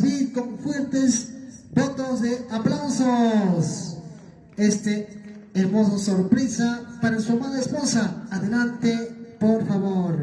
recibir con fuertes votos de aplausos este hermoso sorpresa para su amada esposa. Adelante, por favor.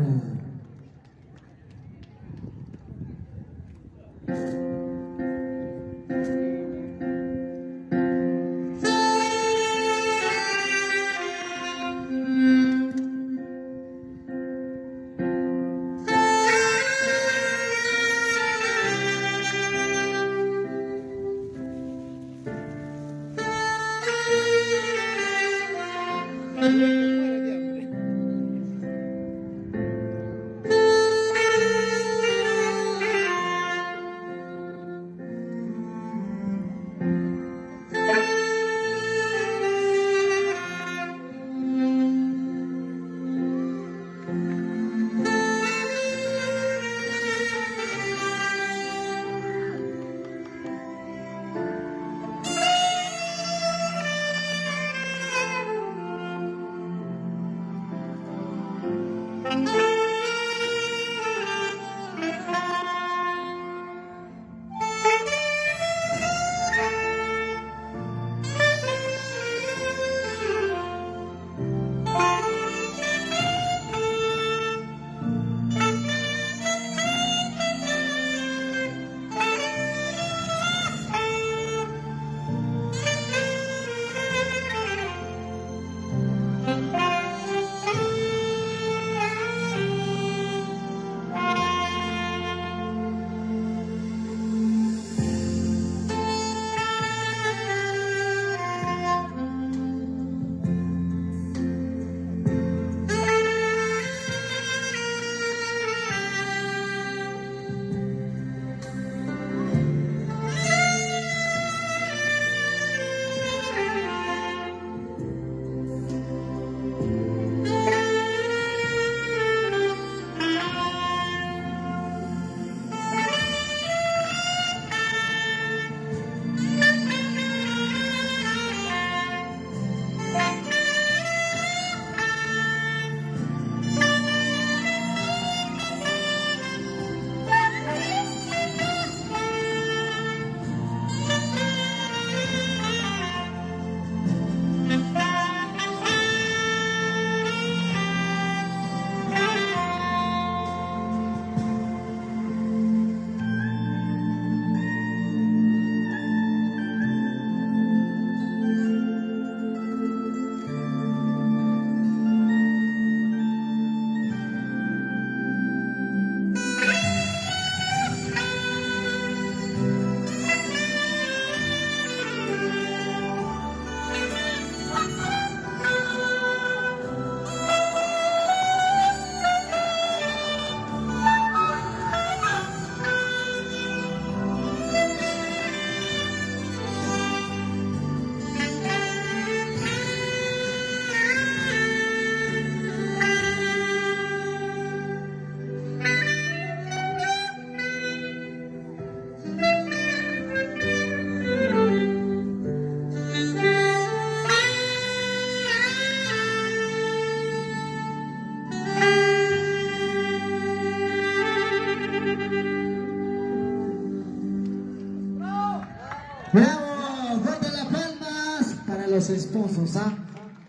¡Bravo! ¡Fuerte las palmas para los esposos! ¿Ah?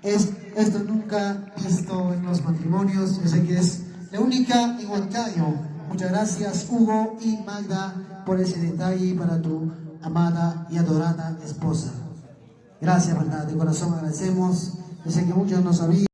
Esto nunca visto en los matrimonios. Yo sé que es la única en Huancayo. Muchas gracias, Hugo y Magda, por ese detalle para tu amada y adorada esposa. Gracias, verdad, de corazón agradecemos. Yo sé que muchos no sabían.